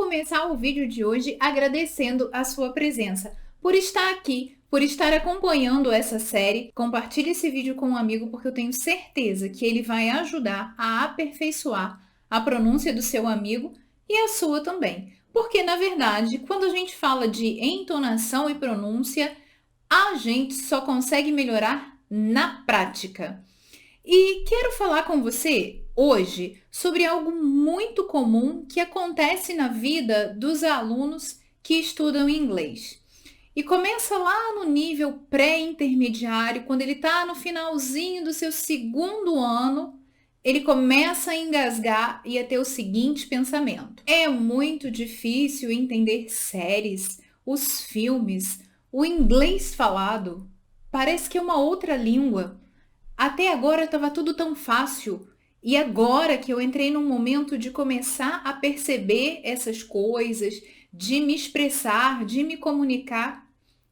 começar o vídeo de hoje agradecendo a sua presença, por estar aqui, por estar acompanhando essa série. Compartilhe esse vídeo com um amigo porque eu tenho certeza que ele vai ajudar a aperfeiçoar a pronúncia do seu amigo e a sua também. Porque, na verdade, quando a gente fala de entonação e pronúncia, a gente só consegue melhorar na prática. E quero falar com você hoje sobre algo muito comum que acontece na vida dos alunos que estudam inglês. E começa lá no nível pré-intermediário, quando ele está no finalzinho do seu segundo ano, ele começa a engasgar e a ter o seguinte pensamento: é muito difícil entender séries, os filmes, o inglês falado. Parece que é uma outra língua. Até agora estava tudo tão fácil. E agora que eu entrei num momento de começar a perceber essas coisas, de me expressar, de me comunicar,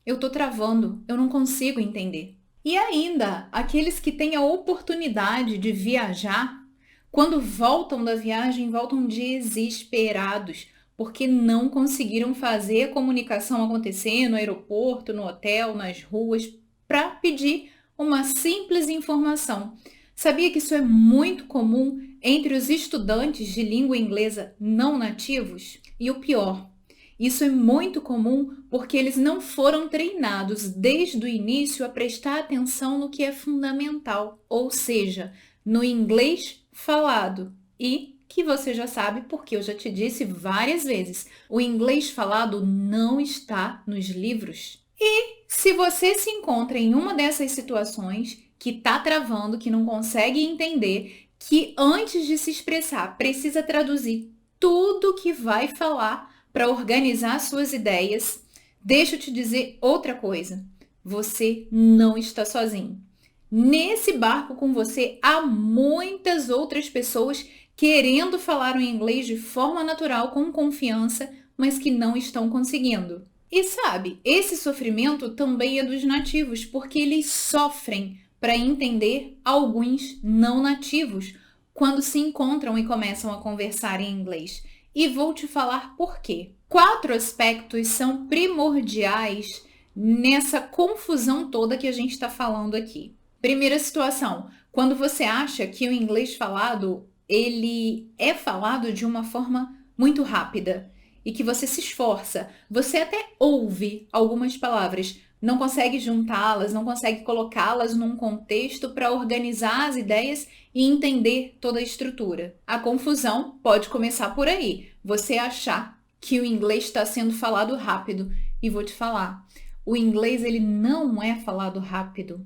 eu estou travando, eu não consigo entender. E ainda, aqueles que têm a oportunidade de viajar, quando voltam da viagem, voltam desesperados, porque não conseguiram fazer a comunicação acontecer no aeroporto, no hotel, nas ruas, para pedir uma simples informação. Sabia que isso é muito comum entre os estudantes de língua inglesa não nativos? E o pior, isso é muito comum porque eles não foram treinados desde o início a prestar atenção no que é fundamental, ou seja, no inglês falado. E que você já sabe, porque eu já te disse várias vezes, o inglês falado não está nos livros. E se você se encontra em uma dessas situações, que está travando, que não consegue entender, que antes de se expressar precisa traduzir tudo que vai falar para organizar suas ideias, deixa eu te dizer outra coisa. Você não está sozinho. Nesse barco com você há muitas outras pessoas querendo falar o inglês de forma natural, com confiança, mas que não estão conseguindo. E sabe, esse sofrimento também é dos nativos, porque eles sofrem para entender alguns não nativos quando se encontram e começam a conversar em inglês. E vou te falar por quê. 4 aspectos são primordiais nessa confusão toda que a gente está falando aqui. Primeira situação, quando você acha que o inglês falado, ele é falado de uma forma muito rápida e que você se esforça, você até ouve algumas palavras, não consegue juntá-las, não consegue colocá-las num contexto para organizar as ideias e entender toda a estrutura. A confusão pode começar por aí, você achar que o inglês está sendo falado rápido. E vou te falar, o inglês ele não é falado rápido.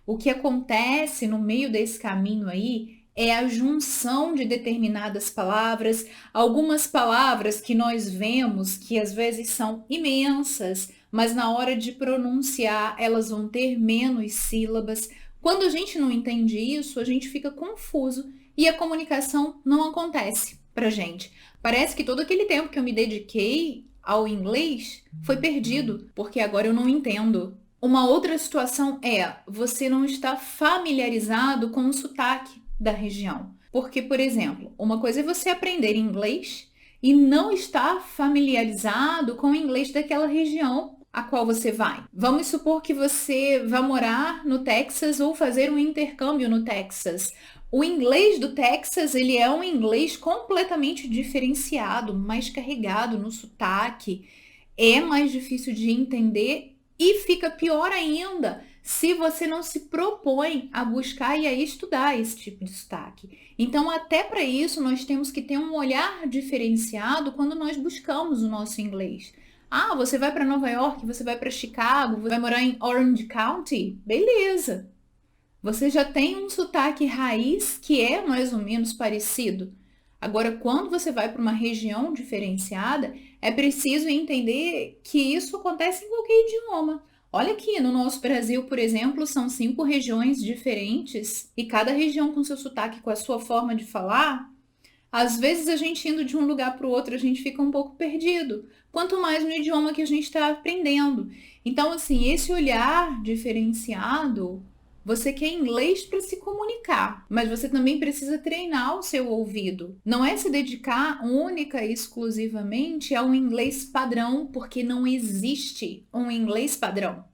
O que acontece no meio desse caminho aí é a junção de determinadas palavras, algumas palavras que nós vemos que às vezes são imensas, mas na hora de pronunciar elas vão ter menos sílabas. Quando a gente não entende isso, a gente fica confuso e a comunicação não acontece pra gente. Parece que todo aquele tempo que eu me dediquei ao inglês foi perdido, porque agora eu não entendo. Uma outra situação é você não está familiarizado com o sotaque da região. Porque, por exemplo, uma coisa é você aprender inglês e não estar familiarizado com o inglês daquela região a qual você vai. Vamos supor que você vá morar no Texas ou fazer um intercâmbio no Texas. O inglês do Texas, ele é um inglês completamente diferenciado, mais carregado no sotaque, é mais difícil de entender e fica pior ainda se você não se propõe a buscar e a estudar esse tipo de sotaque. Então, até para isso, nós temos que ter um olhar diferenciado quando nós buscamos o nosso inglês. Ah, você vai para Nova York, você vai para Chicago, você vai morar em Orange County? Beleza! Você já tem um sotaque raiz que é mais ou menos parecido. Agora, quando você vai para uma região diferenciada, é preciso entender que isso acontece em qualquer idioma. Olha aqui, no nosso Brasil, por exemplo, são 5 regiões diferentes e cada região com seu sotaque, com a sua forma de falar. Às vezes, a gente indo de um lugar para o outro, a gente fica um pouco perdido, quanto mais no idioma que a gente está aprendendo. Então, assim, esse olhar diferenciado Você quer inglês para se comunicar, mas você também precisa treinar o seu ouvido. Não é se dedicar única e exclusivamente ao inglês padrão, porque não existe um inglês padrão.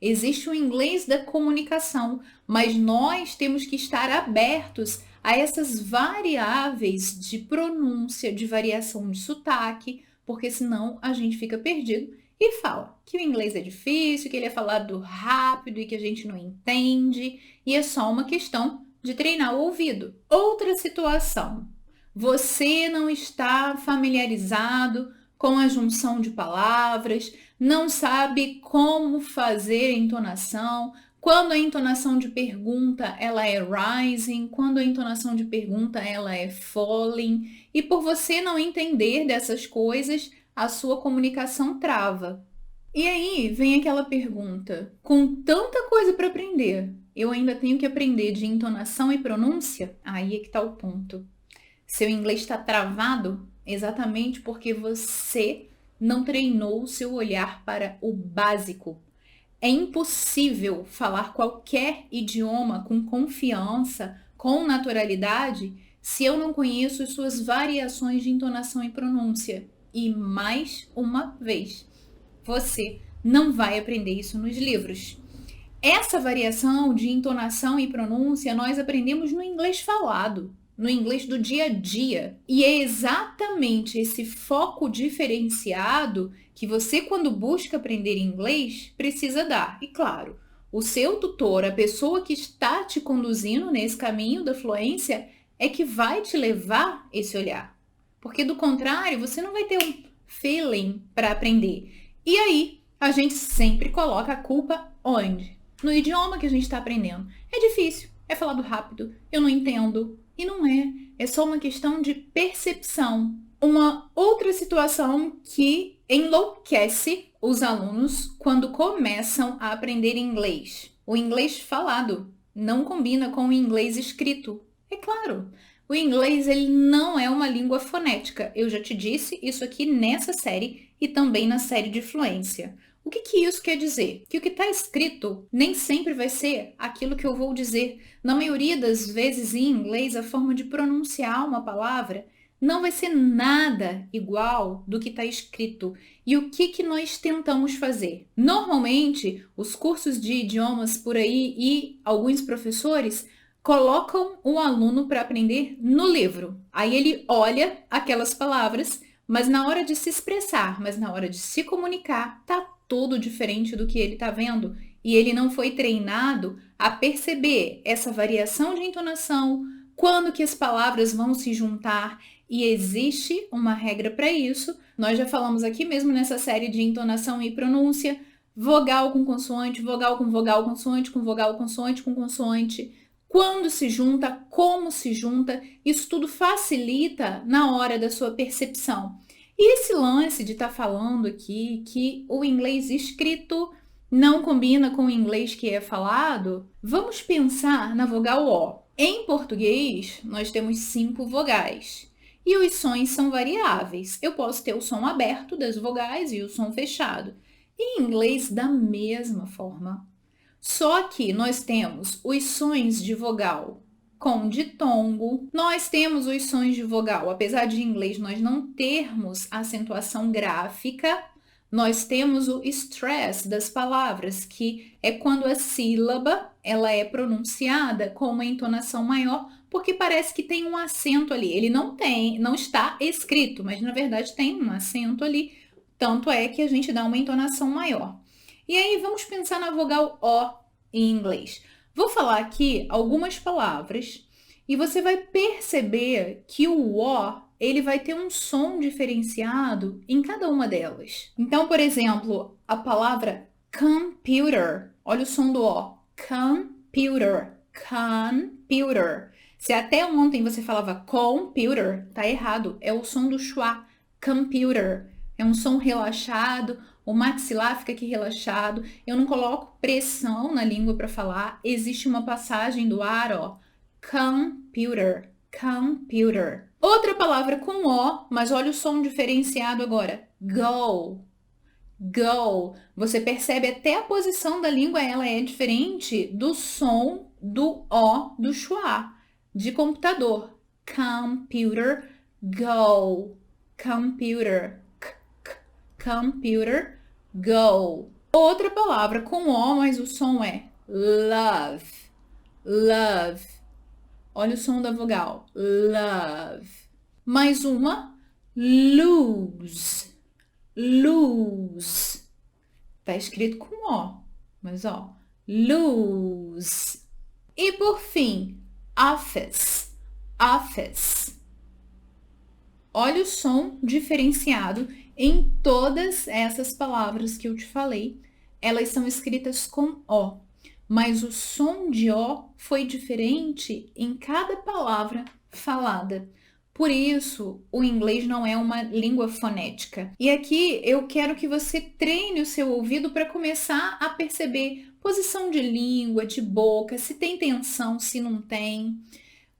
Existe o inglês da comunicação, mas nós temos que estar abertos a essas variáveis de pronúncia, de variação de sotaque, porque senão a gente fica perdido e fala que o inglês é difícil, que ele é falado rápido e que a gente não entende, e é só uma questão de treinar o ouvido. Outra situação, você não está familiarizado com a junção de palavras, não sabe como fazer a entonação, quando a entonação de pergunta ela é rising, quando a entonação de pergunta ela é falling, e por você não entender dessas coisas, a sua comunicação trava. E aí vem aquela pergunta, com tanta coisa para aprender, eu ainda tenho que aprender de entonação e pronúncia? Aí é que está o ponto. Seu inglês está travado exatamente porque você não treinou o seu olhar para o básico. É impossível falar qualquer idioma com confiança, com naturalidade, se eu não conheço as suas variações de entonação e pronúncia. E mais uma vez, você não vai aprender isso nos livros. Essa variação de entonação e pronúncia nós aprendemos no inglês falado, no inglês do dia a dia. E é exatamente esse foco diferenciado que você, quando busca aprender inglês, precisa dar. E claro, o seu tutor, a pessoa que está te conduzindo nesse caminho da fluência, é que vai te levar esse olhar. Porque do contrário, você não vai ter um feeling para aprender. E aí, a gente sempre coloca a culpa onde? No idioma que a gente está aprendendo. É difícil, é falado rápido, eu não entendo. E não é, é só uma questão de percepção. Uma outra situação que enlouquece os alunos quando começam a aprender inglês. O inglês falado não combina com o inglês escrito. É claro, o inglês ele não é uma língua fonética. Eu já te disse isso aqui nessa série e também na série de fluência. O que isso quer dizer? Que o que está escrito nem sempre vai ser aquilo que eu vou dizer. Na maioria das vezes, em inglês, a forma de pronunciar uma palavra não vai ser nada igual do que está escrito. E o que nós tentamos fazer? Normalmente, os cursos de idiomas por aí e alguns professores colocam o aluno para aprender no livro. Aí ele olha aquelas palavras, mas na hora de se expressar, mas na hora de se comunicar, tá tudo diferente do que ele está vendo. E ele não foi treinado a perceber essa variação de entonação, quando que as palavras vão se juntar. E existe uma regra para isso. Nós já falamos aqui mesmo nessa série de entonação e pronúncia, vogal com consoante, vogal com vogal, consoante com vogal, consoante com consoante. Quando se junta, como se junta, isso tudo facilita na hora da sua percepção. E esse lance de estar falando aqui que o inglês escrito não combina com o inglês que é falado, vamos pensar na vogal O. Em português, nós temos 5 vogais e os sons são variáveis. Eu posso ter o som aberto das vogais e o som fechado. Em inglês, da mesma forma. Só que nós temos os sons de vogal com ditongo, nós temos os sons de vogal, apesar de em inglês nós não termos acentuação gráfica, nós temos o stress das palavras, que é quando a sílaba ela é pronunciada com uma entonação maior, porque parece que tem um acento ali. Ele não está escrito, mas na verdade tem um acento ali, tanto é que a gente dá uma entonação maior. E aí vamos pensar na vogal O em inglês. Vou falar aqui algumas palavras e você vai perceber que o O ele vai ter um som diferenciado em cada uma delas. Então, por exemplo, a palavra computer, olha o som do O. Computer, computer. Se até ontem você falava computer, tá errado. É o som do schwa, computer. É um som relaxado, o maxilar fica aqui relaxado. Eu não coloco pressão na língua para falar. Existe uma passagem do ar, ó. Computer, computer. Outra palavra com O, mas olha o som diferenciado agora. Go, go. Você percebe até a posição da língua, ela é diferente do som do O do schwa, de computador. Computer, go. Computer, computer, go. Outra palavra com O, mas o som é love, love. Olha o som da vogal, love. Mais uma, lose, lose. Tá escrito com O, mas ó, lose. E por fim, office, office. Olha o som diferenciado em todas essas palavras que eu te falei. Elas são escritas com O, mas o som de O foi diferente em cada palavra falada. Por isso, o inglês não é uma língua fonética. E aqui eu quero que você treine o seu ouvido para começar a perceber posição de língua, de boca, se tem tensão, se não tem.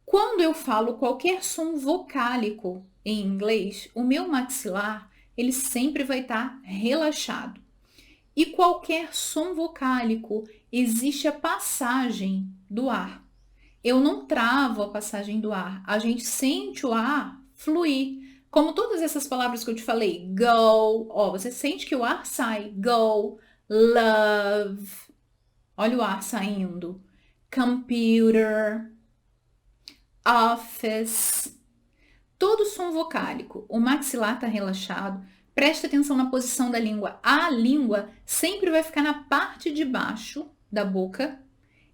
Quando eu falo qualquer som vocálico em inglês, o meu maxilar, ele sempre vai estar relaxado. E qualquer som vocálico, existe a passagem do ar. Eu não travo a passagem do ar. A gente sente o ar fluir. Como todas essas palavras que eu te falei, go, ó, você sente que o ar sai, go, love, olha o ar saindo, computer, office, todo som vocálico, o maxilar está relaxado, presta atenção na posição da língua. A língua sempre vai ficar na parte de baixo da boca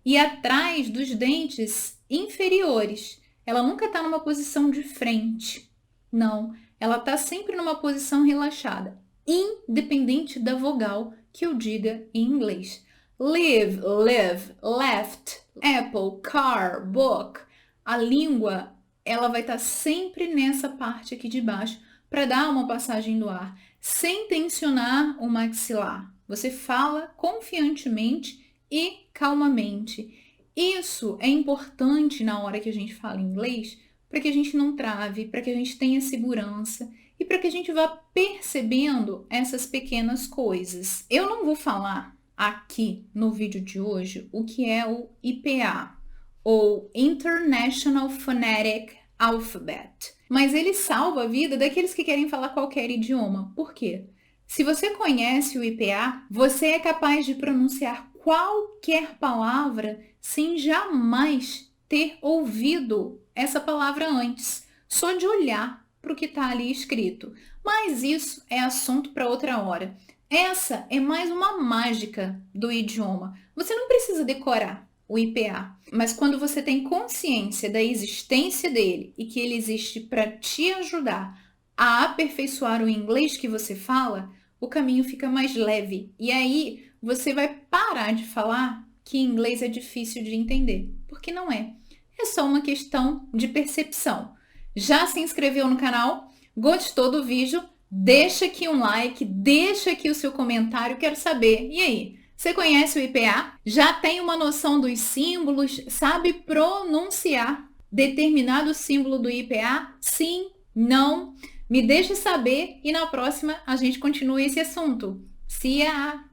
e atrás dos dentes inferiores. Ela nunca está numa posição de frente. Não, ela está sempre numa posição relaxada, independente da vogal que eu diga em inglês. Live, live, left, apple, car, book. A língua, ela vai estar sempre nessa parte aqui de baixo para dar uma passagem do ar, sem tensionar o maxilar. Você fala confiantemente e calmamente. Isso é importante na hora que a gente fala inglês, para que a gente não trave, para que a gente tenha segurança e para que a gente vá percebendo essas pequenas coisas. Eu não vou falar aqui no vídeo de hoje o que é o IPA, ou International Phonetic Alphabet, mas ele salva a vida daqueles que querem falar qualquer idioma. Por quê? Se você conhece o IPA, você é capaz de pronunciar qualquer palavra sem jamais ter ouvido essa palavra antes, só de olhar para o que está ali escrito. Mas isso é assunto para outra hora. Essa é mais uma mágica do idioma. Você não precisa decorar o IPA, mas quando você tem consciência da existência dele e que ele existe para te ajudar a aperfeiçoar o inglês que você fala, o caminho fica mais leve. E aí você vai parar de falar que inglês é difícil de entender, porque não é. É só uma questão de percepção. Já se inscreveu no canal? Gostou do vídeo? Deixa aqui um like, deixa aqui o seu comentário, quero saber. E aí, você conhece o IPA? Já tem uma noção dos símbolos? Sabe pronunciar determinado símbolo do IPA? Sim? Não? Me deixe saber e na próxima a gente continua esse assunto. See ya!